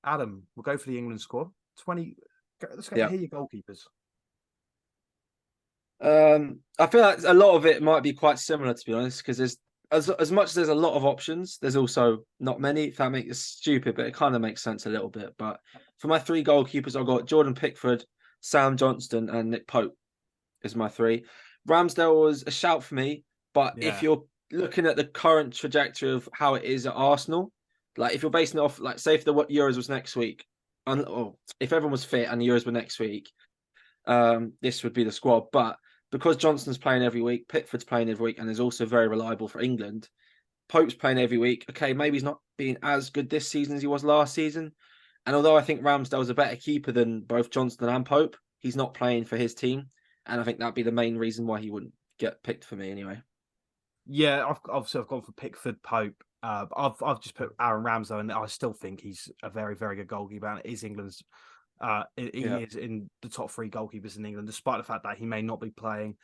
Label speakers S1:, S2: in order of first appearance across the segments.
S1: Adam, we'll go for the England squad. 20. Let's go.
S2: Yeah.
S1: Here, your goalkeepers.
S2: I feel like a lot of it might be quite similar, to be honest, because there's as much as there's a lot of options, there's also not many. If that makes it stupid, but it kind of makes sense a little bit. But for my three goalkeepers, I've got Jordan Pickford, Sam Johnston, and Nick Pope is my three. Ramsdale was a shout for me, but if
S1: Yeah.
S2: you're looking at the current trajectory of how it is at Arsenal, like if you're basing it off, like say if the Euros was next week, or if everyone was fit and the Euros were next week, this would be the squad. But because Johnston's playing every week, Pickford's playing every week, and is also very reliable for England, Pope's playing every week. Okay, maybe he's not being as good this season as he was last season. And although I think Ramsdale's a better keeper than both Johnston and Pope, he's not playing for his team. And I think that'd be the main reason why he wouldn't get picked for me anyway.
S1: Yeah, I've gone for Pickford, Pope. I've just put Aaron Ramsdale, and I still think he's a very, very good goalkeeper. And it is England's. He is in the top three goalkeepers in England, despite the fact that he may not be playing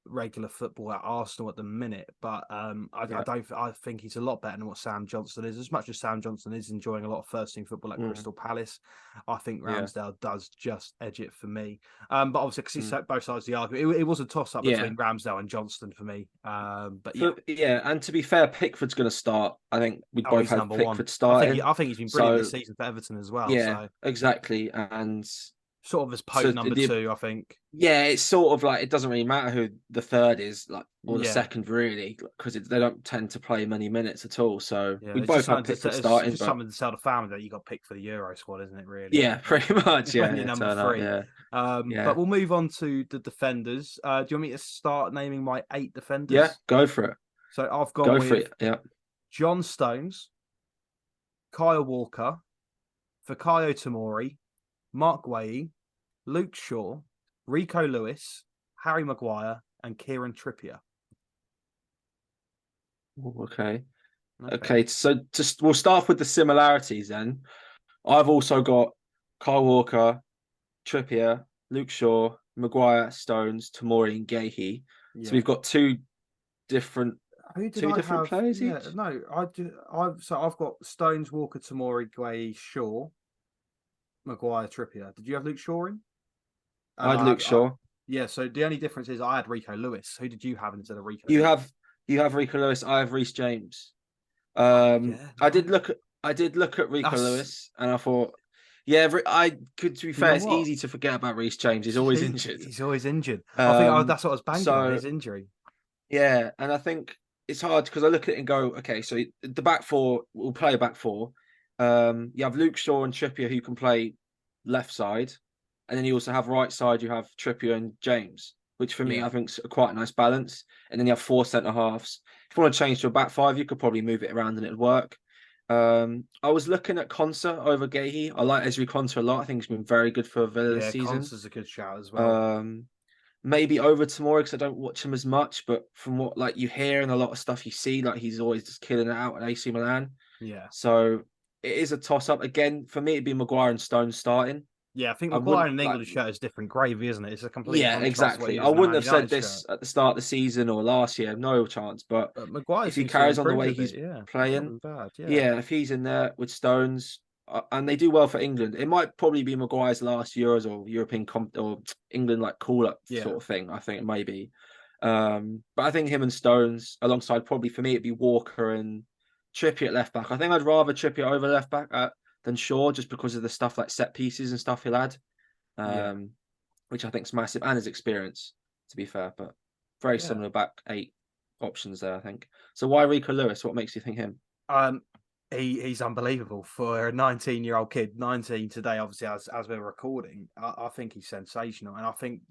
S1: regular football at Arsenal at the minute. But I think he's a lot better than what Sam Johnston is. As much as Sam Johnston is enjoying a lot of first team football at Crystal Palace, I think Ramsdale does just edge it for me. But obviously, because he's both sides of the argument, it was a toss up between Ramsdale and Johnston for me.
S2: And to be fair, Pickford's going to start. I think we both have Pickford starting.
S1: I think he's been brilliant this season for Everton as well.
S2: Yeah,
S1: so.
S2: Exactly, and
S1: sort of as Pope number two, I think.
S2: Yeah, it's sort of like it doesn't really matter who the third is, like or the second, really, because they don't tend to play many minutes at all. So we both have Pickford starting.
S1: It's just something to tell the family that you got picked for the Euro squad, isn't it? Really?
S2: Yeah, pretty much. Yeah,
S1: number three. But we'll move on to the defenders. Do you want me to start naming my 8 defenders?
S2: Yeah, go for it.
S1: So I've gone with
S2: Yeah,
S1: John Stones, Kyle Walker, Fikayo Tomori, Mark Guehi, Luke Shaw, Rico Lewis, Harry Maguire, and Kieran Trippier.
S2: Okay. So we'll start with the similarities then. I've also got Kyle Walker, Trippier, Luke Shaw, Maguire, Stones, Tomori, and Guehi. Yeah. So we've got two different players each.
S1: No, I've got Stones, Walker, Tomori, Guehi, Shaw, Maguire, Trippier. Did you have Luke Shaw in?
S2: I had Luke Shaw.
S1: So the only difference is I had Rico Lewis. Who did you have instead of Rico?
S2: You have Rico Lewis. I have Reece James. I did look at Rico Lewis, and I thought, to be fair, it's easy to forget about Reece James. He's always injured.
S1: He's always injured. I think that's what I was banging on, his injury.
S2: Yeah, and I think it's hard because I look at it and go, okay, so the back four will play a back four. You have Luke Shaw and Trippier who can play left side. And then you also have right side, you have Trippier and James, which for me, I think is quite a nice balance. And then you have 4 centre-halves. If you want to change to a back five, you could probably move it around and it'd work. I was looking at Konsa over Guehi. I like Ezri Konsa a lot. I think he's been very good for Villa this season.
S1: Konsa's a good shout as well.
S2: Maybe over Tomori because I don't watch him as much, but from what you hear and a lot of stuff you see, he's always just killing it out at AC Milan.
S1: Yeah.
S2: So it is a toss-up. Again, for me, it'd be Maguire and Stones starting.
S1: Yeah, I think Maguire and England shirt is different gravy, isn't it? It's a complete
S2: exactly. I wouldn't have said this at the start of the season or last year, no chance. But
S1: Maguire,
S2: if he carries on the way he's playing, if he's in there with Stones, and they do well for England, it might probably be Maguire's last Euros or European or England call-up sort of thing. I think it may be, but I think him and Stones alongside probably for me it'd be Walker and Trippier at left back. I think I'd rather Trippier over left back than Shaw, just because of the stuff like set pieces and stuff he'll add, which I think is massive, and his experience, to be fair. But very similar back 8 options there, I think. So why Rico Lewis? What makes you think him?
S1: He's unbelievable for a 19-year-old kid. 19 today, obviously, as we're recording. I think he's sensational, and I think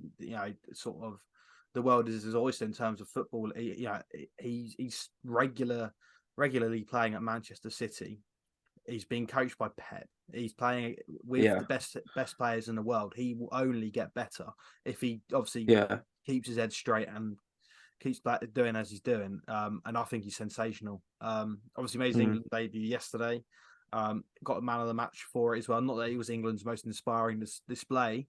S1: sort of the world is his oyster in terms of football. He's regularly playing at Manchester City. He's being coached by Pep. He's playing with the best players in the world. He will only get better if he obviously keeps his head straight and keeps doing as he's doing. And I think he's sensational. Obviously made his England debut yesterday. Got a man of the match for it as well. Not that he was England's most inspiring display.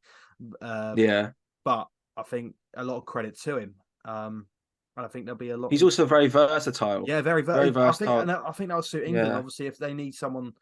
S1: But I think a lot of credit to him. And I think there'll be a lot.
S2: He's also very versatile.
S1: Yeah, very versatile.
S2: I
S1: think that'll suit England. Obviously, if they need someone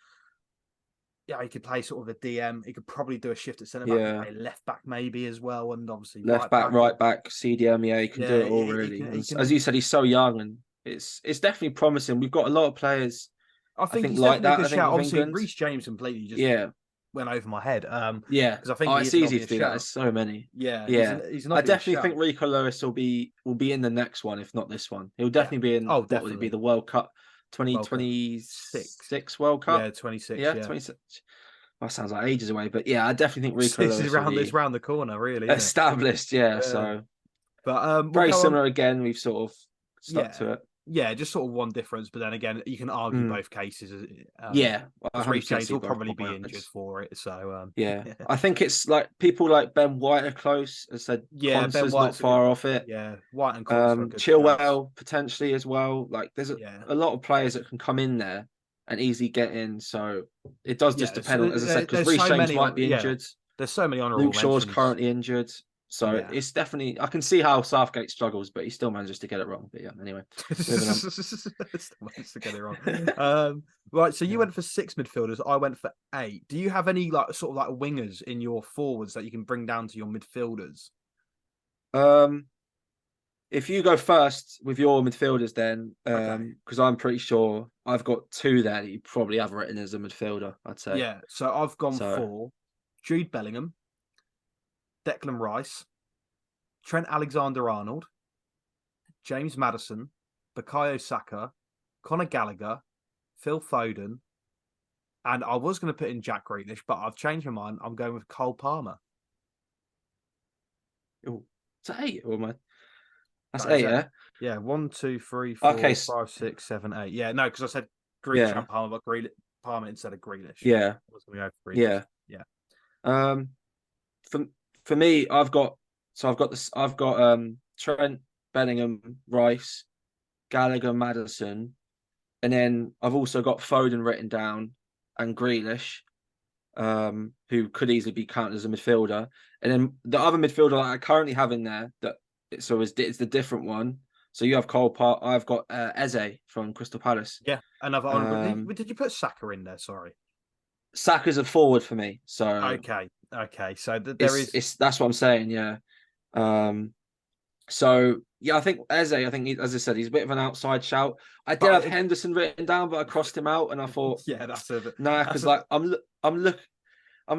S1: yeah, he could play sort of a DM. He could probably do a shift at centre back and play left back maybe as well, and obviously
S2: left back, right back, CDM. Yeah, he can do it all really. As you said, he's so young, and it's definitely promising. We've got a lot of players.
S1: I think he's like that. A good shout. Obviously, Reece James completely just went over my head. Because I think
S2: it's easy to do that. There's so many.
S1: Yeah,
S2: he's I definitely think Rico Lewis will be in the next one, if not this one. He'll definitely be in. What would it be? The World Cup 2026 World Cup.
S1: Yeah, 26.
S2: Yeah, 26. That sounds like ages away, but yeah, I definitely think Rico Lewis
S1: is round the corner, really.
S2: Established, yeah. So, but very similar again. We've sort of stuck to it.
S1: Yeah, just sort of one difference, but then again, you can argue both cases. Reece James will probably be injured for it. So
S2: I think it's like people like Ben White are close. As I said, Ben White's not far off it.
S1: Yeah, White and
S2: Chilwell potentially as well. Like there's a lot of players that can come in there and easily get in. So it does just depend on, as I said, because Reece James might be injured.
S1: There's so many honourable
S2: mentions. Luke Shaw's currently injured. So it's definitely, I can see how Southgate struggles, but he still manages to get it wrong. But yeah, anyway, moving on.
S1: Still manages to get it wrong. Right, so you went for 6 midfielders. I went for 8. Do you have any like sort of like wingers in your forwards that you can bring down to your midfielders?
S2: If you go first with your midfielders, then because I'm pretty sure I've got 2 there that you probably have written as a midfielder. I'd say.
S1: Yeah, so I've gone for Jude Bellingham, Declan Rice, Trent Alexander-Arnold, James Maddison, Bukayo Saka, Conor Gallagher, Phil Foden, and I was going to put in Jack Grealish, but I've changed my mind. I'm going with Cole Palmer.
S2: Oh, is that 8? Or am I... That's 8, yeah?
S1: Yeah, 1, 2, 3, 4, 5, 6, 7, 8. Yeah, no, because I said Grealish and Palmer, but Palmer instead of Grealish.
S2: Yeah.
S1: I was going to go for Grealish.
S2: Yeah. For me, I've got Trent, Bellingham, Rice, Gallagher, Maddison, and then I've also got Foden written down and Grealish, who could easily be counted as a midfielder. And then the other midfielder that I currently have in there it's the different one. So you have I've got Eze from Crystal Palace.
S1: Yeah, another honourable. Did you put Saka in there? Sorry.
S2: Saka's a forward for me. So
S1: okay. So
S2: that's what I'm saying. Yeah. So yeah, I think Eze. As I said, he's a bit of an outside shout. I did have Henderson written down, but I crossed him out, and I thought,
S1: that's a bit.
S2: No, because like I'm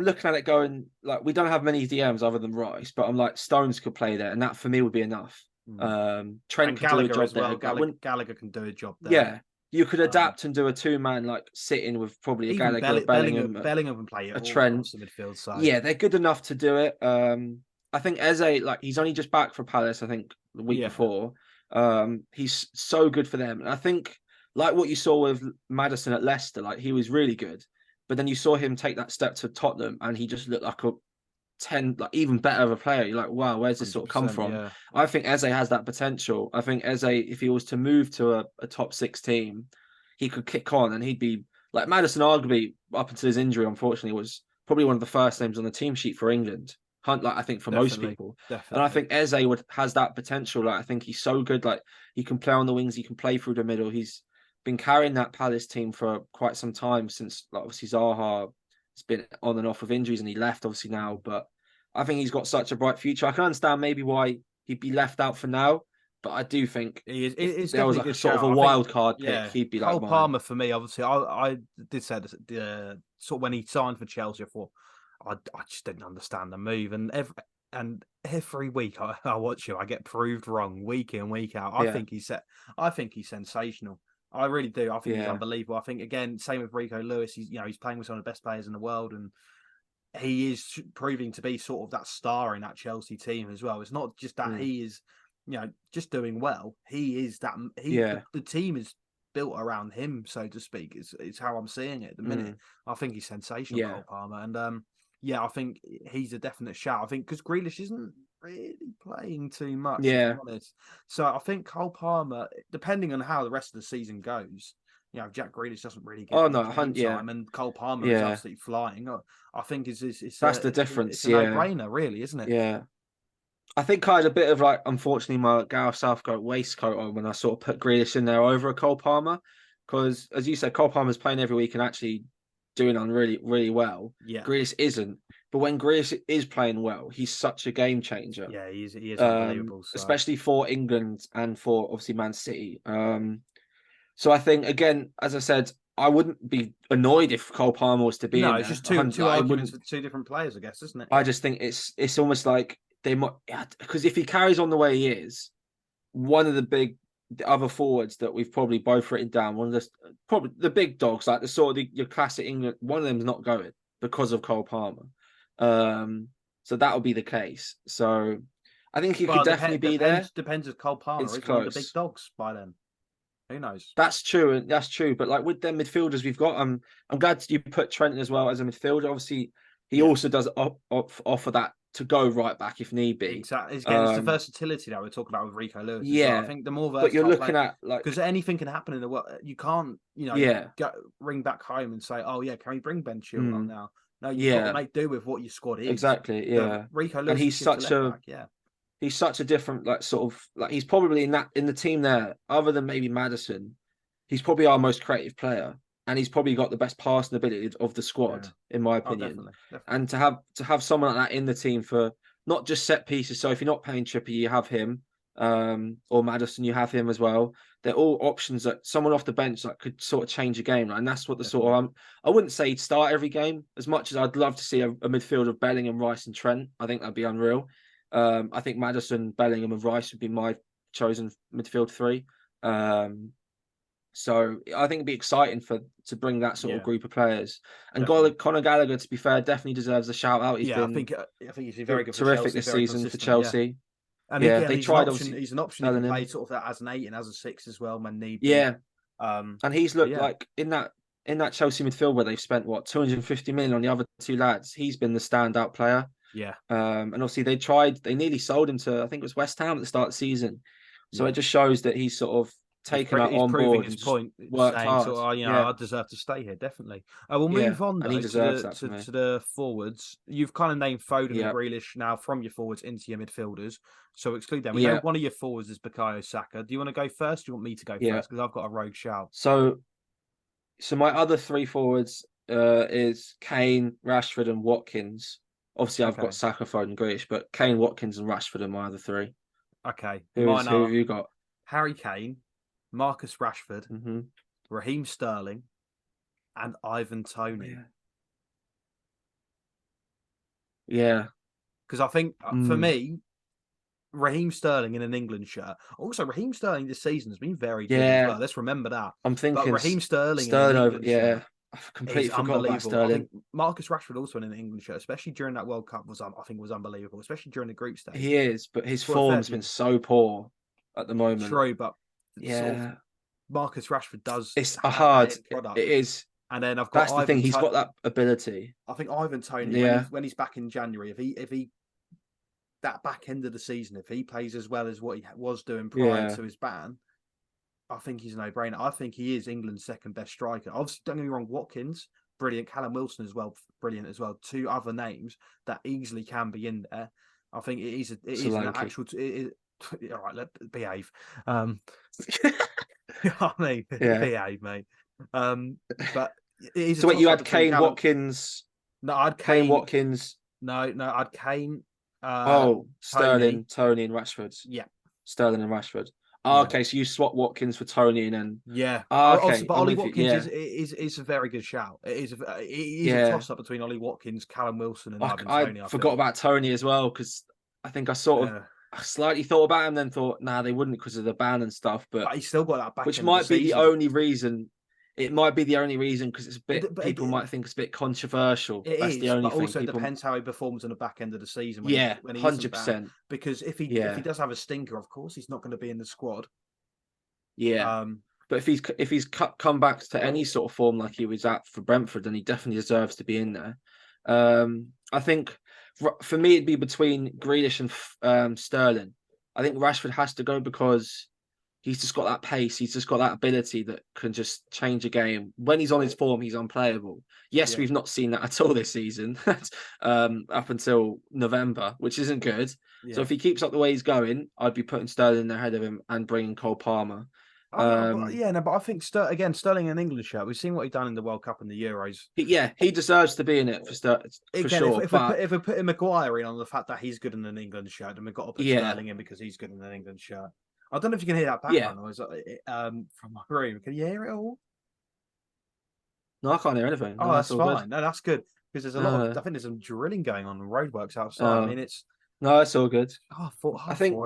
S2: looking at it going like we don't have many DMs other than Rice, but I'm like Stones could play there, and that for me would be enough. Trent could do a job there.
S1: Gallagher can do a job there.
S2: Yeah. You could adapt and do a 2-man like sitting with probably a Gallagher, Bellingham
S1: can play it.
S2: A Trent.
S1: The midfield side.
S2: Yeah, they're good enough to do it. I think Eze, like he's only just back for Palace. I think the week before. He's so good for them, and I think like what you saw with Maddison at Leicester, like he was really good. But then you saw him take that step to Tottenham, and he just looked like a 10, like even better of a player. You're like, wow, where's this sort of come from? Yeah. I think Eze has that potential. I think Eze, if he was to move to a top 6 team, he could kick on, and he'd be like Maddison. Arguably, up until his injury, unfortunately, was probably one of the first names on the team sheet for England. Like I think for most people, and I think Eze has that potential. Like I think he's so good. Like he can play on the wings, he can play through the middle. He's been carrying that Palace team for quite some time since, like, obviously Zaha has been on and off with injuries, and he left obviously now. But I think he's got such a bright future. I can understand maybe why he'd be left out for now, but I do think if there was like a sort of a wild card pick, he'd be like
S1: Cole Palmer for me. Obviously, I did say this sort of when he signed for Chelsea. I thought I just didn't understand the move, and every week I watch him, I get proved wrong week in week out. I think he's sensational. I really do. I think he's unbelievable. I think again, same with Rico Lewis. He's playing with some of the best players in the world, and he is proving to be sort of that star in that Chelsea team as well. It's not just that he is, just doing well. He is that. The team is built around him, so to speak. It's how I'm seeing it at the minute. I think he's sensational, Cole Palmer, and I think he's a definite shout. I think because Grealish isn't really playing too much, to be honest. So I think Cole Palmer, depending on how the rest of the season goes, Jack Grealish doesn't really get time, and Cole Palmer is absolutely flying. I think it's
S2: that's the difference.
S1: It's a no-brainer, really, isn't it?
S2: Yeah. I think I had a bit of unfortunately, my Gareth Southgate waistcoat on when I sort of put Grealish in there over a Cole Palmer, because as you said, Cole Palmer's playing every week, and actually doing on really, really well.
S1: Yeah.
S2: Grealish isn't. But when Grealish is playing well, he's such a game changer.
S1: Yeah, he is unbelievable. So.
S2: Especially for England and for obviously Man City. So I think, again, as I said, I wouldn't be annoyed if Cole Palmer was to be in there.
S1: It's just two arguments for two different players, I guess, isn't it?
S2: I just think it's almost like they might, because if he carries on the way he is, one of the other forwards that we've probably both written down, one of probably the big dogs, like your classic England, one of them's not going because of Cole Palmer. So that will be the case. So I think he could definitely be there.
S1: Depends if Cole Palmer is one of the big dogs by then. Who knows?
S2: That's true. But like with them midfielders we've got, I'm glad you put Trent as well as a midfielder. Obviously, he also does offer that to go right back if need be.
S1: Exactly. Again, it's the versatility that we're talking about with Rico Lewis.
S2: Yeah,
S1: well. I think the more versatile,
S2: but you're looking at like
S1: because anything can happen in the world. You can't, ring back home and say, "Oh yeah, can we bring Ben Chilwell on now?" No, you've got to make do with what your squad is.
S2: Exactly. Yeah,
S1: Rico Lewis,
S2: and he's such a different he's probably in the team there, other than maybe Maddison, he's probably our most creative player, and he's probably got the best passing ability of the squad, in my opinion. Definitely. And to have someone like that in the team for not just set pieces. So if you're not playing Trippier, you have him, or Maddison, you have him as well. They're all options that someone off the bench that could sort of change a game, and that's what I wouldn't say he'd start every game as much as I'd love to see a midfield of Bellingham, Rice, and Trent. I think that'd be unreal. I think Maddison, Bellingham, and Rice would be my chosen midfield three. So I think it'd be exciting to bring that sort of group of players. And Conor Gallagher, to be fair, definitely deserves a shout out. He's been,
S1: I think he's been very good,
S2: terrific this season for Chelsea.
S1: And they tried. He's an option. He can play sort of that as an 8 and as a 6 as well when need be.
S2: Yeah, and he's looked like in that Chelsea midfield where they've spent 250 million on the other two lads. He's been the standout player.
S1: Yeah.
S2: And obviously they nearly sold him to, I think it was West Ham at the start of the season. So it just shows that he's sort of taken that on board
S1: his point,
S2: worked hard.
S1: I deserve to stay here, definitely. We'll move on though, to the forwards. You've kind of named Foden and Grealish now from your forwards into your midfielders, so exclude them. We know one of your forwards is Bukayo Saka. Do you want to go first? Do you want me to go first? Because I've got a rogue shout.
S2: So my other three forwards is Kane, Rashford, and Watkins. Obviously, I've got Saka, Foden, Grealish, but Kane, Watkins, and Rashford are my other three.
S1: Okay.
S2: Who have you got?
S1: Harry Kane, Marcus Rashford, Raheem Sterling, and Ivan Toney.
S2: Yeah.
S1: Because I think, for me, Raheem Sterling in an England shirt. Also, Raheem Sterling this season has been very good as well. Let's remember that.
S2: I'm thinking
S1: but Raheem Sterling in an England shirt.
S2: I've completely forgot about Sterling.
S1: I think Marcus Rashford also in an England shirt, especially during that World Cup, was unbelievable, especially during the group stage.
S2: He is, but his form's been so poor at the moment.
S1: True, but Marcus Rashford does.
S2: It's a hard product. It is,
S1: and then I've got.
S2: That's the thing. He's got that ability.
S1: I think Ivan Toney, when he's back in January, if he that back end of the season, if he plays as well as what he was doing prior to his ban, I think he's a no-brainer. I think he is England's second best striker. Obviously, don't get me wrong, Watkins, brilliant. Callum Wilson as well, brilliant as well. Two other names that easily can be in there. I think it is an actual. All right, let's behave. Behave, mate. But it is.
S2: So wait, you had Kane, Watkins.
S1: No, I had Kane,
S2: Watkins.
S1: No, I had Kane.
S2: Sterling, Toney, and Rashford.
S1: Yeah,
S2: Sterling and Rashford. Oh, okay, so you swap Watkins for Toney and then
S1: okay. But Ollie Watkins is a very good shout. It is a toss up between Ollie Watkins, Callum Wilson, and Ivan Toney.
S2: I forgot about Toney as well because I think I slightly thought about him, then thought, nah, they wouldn't because of the ban and stuff. But
S1: he's still got that back,
S2: which might be the only reason. It might be the only reason because it's a bit. People might think it's a bit controversial. That's the only thing.
S1: Also, it depends how he performs in the back end of the season.
S2: When 100%.
S1: Because if he does have a stinker, of course he's not going to be in the squad.
S2: Yeah. But if he's come back to any sort of form like he was at for Brentford, then he definitely deserves to be in there. I think for me it'd be between Grealish and Sterling. I think Rashford has to go because he's just got that pace. He's just got that ability that can just change a game. When he's on his form, he's unplayable. Yes, we've not seen that at all this season, up until November, which isn't good. Yeah. So if he keeps up the way he's going, I'd be putting Sterling ahead of him and bringing Cole Palmer.
S1: But I think again, Sterling in an England shirt. We've seen what he's done in the World Cup and the Euros.
S2: He deserves to be in it for sure.
S1: If we put Maguire in on the fact that he's good in an England shirt, then we've got to put Sterling in because he's good in an England shirt. I don't know if you can hear that background noise from my room. Can you hear it all?
S2: No, I can't hear anything.
S1: No, that's fine. Good. No, that's good because there's a lot of. I think there's some drilling going on, roadworks outside. I mean, it's
S2: all good.
S1: I think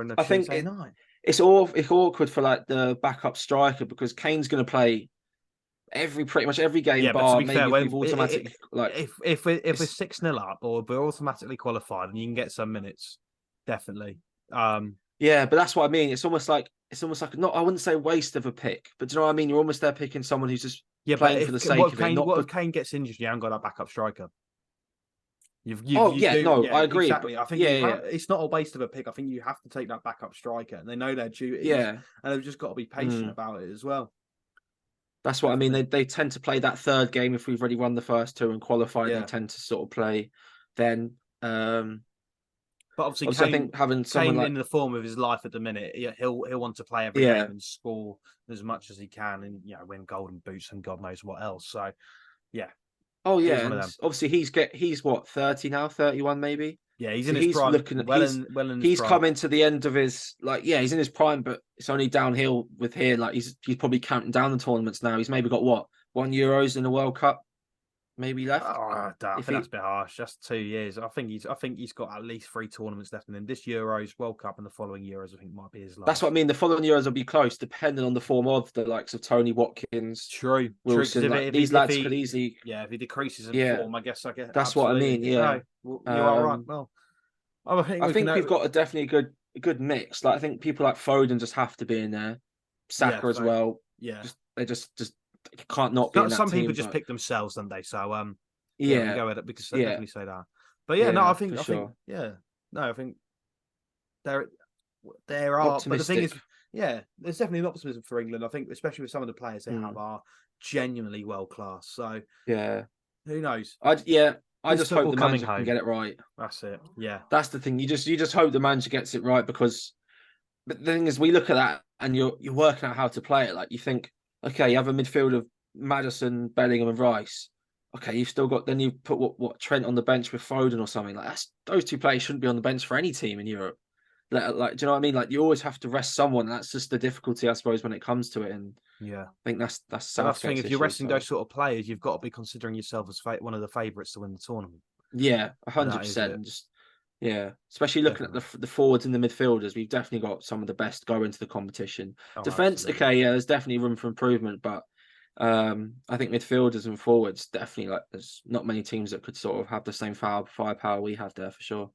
S2: it's awkward for like the backup striker because Kane's going to play pretty much every game.
S1: Yeah,
S2: bar
S1: but to be fair,
S2: automatic
S1: if we're 6-0 up or we're automatically qualified and you can get some minutes, definitely.
S2: Yeah, but that's what I mean. It's almost like not. I wouldn't say waste of a pick, but do you know what I mean? You're almost there picking someone who's just playing for the sake of it.
S1: What if Kane gets injured? You haven't got that backup striker.
S2: I agree.
S1: Exactly. I think it's not a waste of a pick. I think you have to take that backup striker, and they know their duties.
S2: Yeah,
S1: and they've just got to be patient about it as well.
S2: That's what I mean. They tend to play that third game if we've already won the first two and qualified. They tend to sort of play then.
S1: But obviously
S2: Kane, I think having someone
S1: in the form of his life at the minute, he'll want to play every game and score as much as he can, and win golden boots and God knows what else. So, yeah.
S2: Oh yeah, and obviously he's what 30 now, 31 maybe.
S1: Yeah, he's in his prime.
S2: He's coming to the end of his he's in his prime, but it's only downhill with here. Like he's probably counting down the tournaments now. He's maybe got 1 Euros in the World Cup, maybe left.
S1: I think that's a bit harsh. That's 2 years. I think he's got at least 3 tournaments left, and then this Euros, World Cup, and the following Euros, I think might be his last.
S2: That's what I mean. The following Euros will be close, depending on the form of the likes of Tony Watkins.
S1: True,
S2: Wilson. These lads could easily.
S1: Yeah, if he decreases in form, I guess.
S2: That's what I mean. Yeah,
S1: you are right. Well,
S2: I think we've got definitely a good mix. Like I think people like Foden just have to be in there. Saka as well.
S1: Yeah,
S2: they just can't not be in that
S1: some
S2: team,
S1: people just pick themselves, don't they? So we go with it because they definitely say that. But I think there are.
S2: Optimistic.
S1: But the thing is, there's definitely an optimism for England. I think, especially with some of the players they have are genuinely world class. So who knows?
S2: I just hope the manager can get it right.
S1: That's it. Yeah,
S2: that's the thing. You just hope the manager gets it right because the thing is, we look at that and you're working out how to play it. Like you think, okay, you have a midfield of Maddison, Bellingham, and Rice. Okay, you've still got. Then you put what Trent on the bench with Foden or something like that. Those two players shouldn't be on the bench for any team in Europe. Like, do you know what I mean? Like you always have to rest someone. That's just the difficulty, I suppose, when it comes to it. And
S1: I
S2: think that's
S1: the thing. If you're resting those sort of players, you've got to be considering yourself as one of the favourites to win the tournament.
S2: Yeah, 100%. Especially looking at the forwards and the midfielders, we've definitely got some of the best go into the competition. Defense, there's definitely room for improvement, but I think midfielders and forwards definitely there's not many teams that could sort of have the same firepower we have there for sure.